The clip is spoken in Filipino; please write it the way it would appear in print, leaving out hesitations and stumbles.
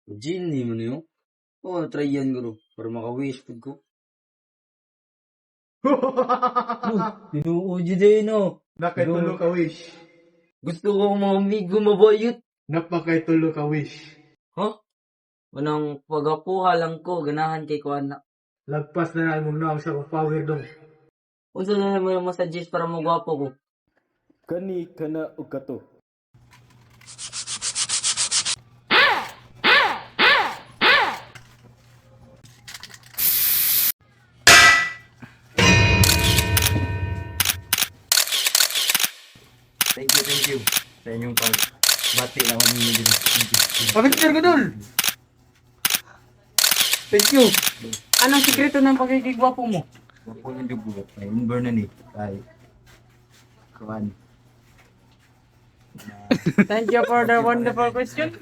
Genie mo niyo? Oo, try yan guro. Para maka-wish food ko. Tinuod din no. Nakay tulo ka wish. Gusto ko mamigo mabayot. Napakay tulo ka wish. Ha? Manang pagapuha lang ko, ganahan kay ko anak. Lagpas na na mong naong sa kong power dong. Unsa na mo yung masuggest para mo gwapo ko? Kani kana og kato. Thank you. Sa inyong bati na ako ninyo din. Pabicture ko dul. Thank you. Anong sikreto ng pagigigwapo mo? Gwapo yung dugo. Ay, number na ni. Ay, kuhan. Thank you for the wonderful question.